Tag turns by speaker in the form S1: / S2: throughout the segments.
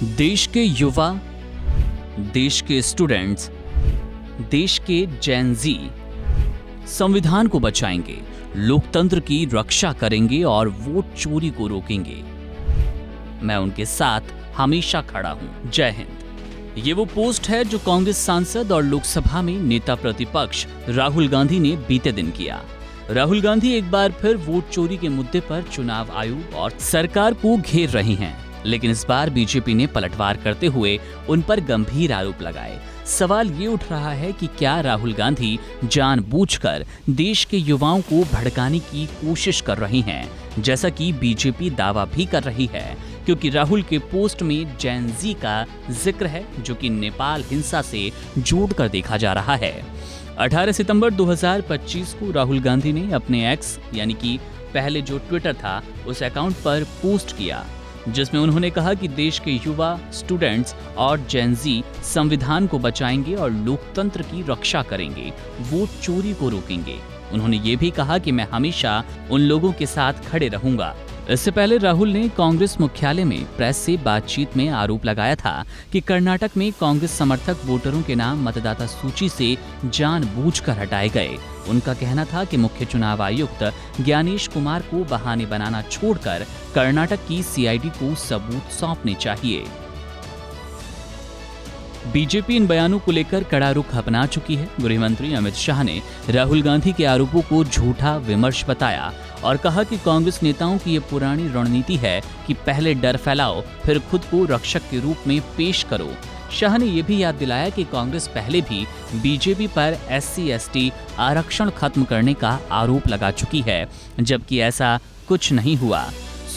S1: देश के युवा, देश के स्टूडेंट्स, देश के जेन ज़ी संविधान को बचाएंगे, लोकतंत्र की रक्षा करेंगे और वोट चोरी को रोकेंगे। मैं उनके साथ हमेशा खड़ा हूं। जय हिंद। ये वो पोस्ट है जो कांग्रेस सांसद और लोकसभा में नेता प्रतिपक्ष राहुल गांधी ने बीते दिन किया। राहुल गांधी एक बार फिर वोट चोरी के मुद्दे पर चुनाव आयोग और सरकार को घेर रही हैं, लेकिन इस बार बीजेपी ने पलटवार करते हुए उन पर गंभीर आरोप लगाए। सवाल ये उठ रहा है कि क्या राहुल गांधी जानबूझकर देश के युवाओं को भड़काने की कोशिश कर रही हैं, जैसा कि बीजेपी दावा भी कर रही है, क्योंकि राहुल के पोस्ट में जेन ज़ी का जिक्र है, जो कि नेपाल हिंसा से जोड़कर देखा जा रहा है। 18 सितंबर 2025 को राहुल गांधी ने अपने एक्स यानी कि पहले जो ट्विटर था उस अकाउंट पर पोस्ट किया, जिसमें उन्होंने कहा कि देश के युवा, स्टूडेंट्स और जेन ज़ी संविधान को बचाएंगे और लोकतंत्र की रक्षा करेंगे, वोट चोरी को रोकेंगे। उन्होंने ये भी कहा कि मैं हमेशा उन लोगों के साथ खड़े रहूंगा। इससे पहले राहुल ने कांग्रेस मुख्यालय में प्रेस से बातचीत में आरोप लगाया था कि कर्नाटक में कांग्रेस समर्थक वोटरों के नाम मतदाता सूची से जानबूझकर हटाए गए। उनका कहना था कि मुख्य चुनाव आयुक्त ज्ञानेश कुमार को बहाने बनाना छोड़कर कर्नाटक की सीआईडी को सबूत सौंपने चाहिए। बीजेपी इन बयानों को लेकर कड़ा रुख अपना चुकी है। गृह मंत्री अमित शाह ने राहुल गांधी के आरोपों को झूठा विमर्श बताया और कहा कि कांग्रेस नेताओं की ये पुरानी रणनीति है कि पहले डर फैलाओ, फिर खुद को रक्षक के रूप में पेश करो। शाह ने यह भी याद दिलाया कि कांग्रेस पहले भी बीजेपी पर SC/ST आरक्षण खत्म करने का आरोप लगा चुकी है, जबकि ऐसा कुछ नहीं हुआ।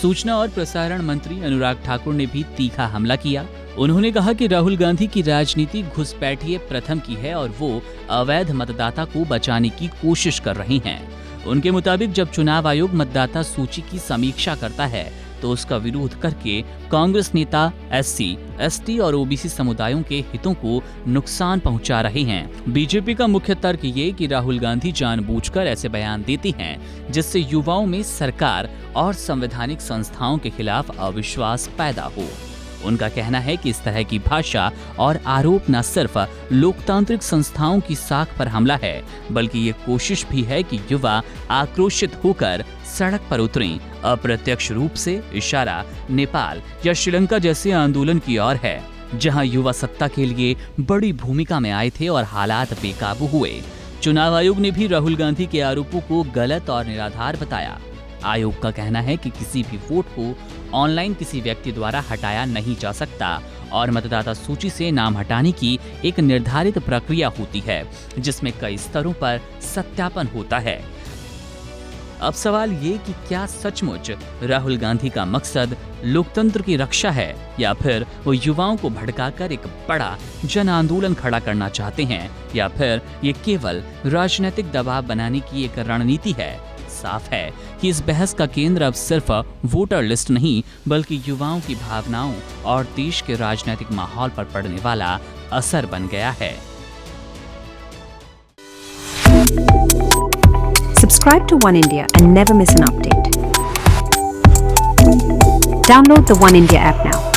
S1: सूचना और प्रसारण मंत्री अनुराग ठाकुर ने भी तीखा हमला किया। उन्होंने कहा कि राहुल गांधी की राजनीति घुसपैठिए प्रथम की है और वो अवैध मतदाता को बचाने की कोशिश कर रही हैं। उनके मुताबिक जब चुनाव आयोग मतदाता सूची की समीक्षा करता है तो उसका विरोध करके कांग्रेस नेता SC/ST और OBC समुदायों के हितों को नुकसान पहुंचा रहे हैं। बीजेपी का मुख्य तर्क ये कि राहुल गांधी जानबूझकर ऐसे बयान देती हैं जिससे युवाओं में सरकार और संवैधानिक संस्थाओं के खिलाफ अविश्वास पैदा हो। उनका कहना है कि इस तरह की भाषा और आरोप न सिर्फ लोकतांत्रिक संस्थाओं की साख पर हमला है, बल्कि ये कोशिश भी है कि युवा आक्रोशित होकर सड़क पर उतरें। अप्रत्यक्ष रूप से इशारा नेपाल या श्रीलंका जैसे आंदोलन की ओर है, जहां युवा सत्ता के लिए बड़ी भूमिका में आए थे और हालात बेकाबू हुए। चुनाव आयोग ने भी राहुल गांधी के आरोपों को गलत और निराधार बताया। आयोग का कहना है कि किसी भी वोट को ऑनलाइन किसी व्यक्ति द्वारा हटाया नहीं जा सकता और मतदाता सूची से नाम हटाने की एक निर्धारित प्रक्रिया होती है, जिसमें कई स्तरों पर सत्यापन होता है। अब सवाल ये कि क्या सचमुच राहुल गांधी का मकसद लोकतंत्र की रक्षा है या फिर वो युवाओं को भड़काकर एक बड़ा जन आंदोलन खड़ा करना चाहते हैं, या फिर ये केवल राजनीतिक दबाव बनाने की एक रणनीति है। साफ है कि इस बहस का केंद्र अब सिर्फ वोटर लिस्ट नहीं, बल्कि युवाओं की भावनाओं और देश के राजनीतिक माहौल पर पड़ने वाला असर बन गया है।
S2: Subscribe to One India and never miss an update. Download the One India app now.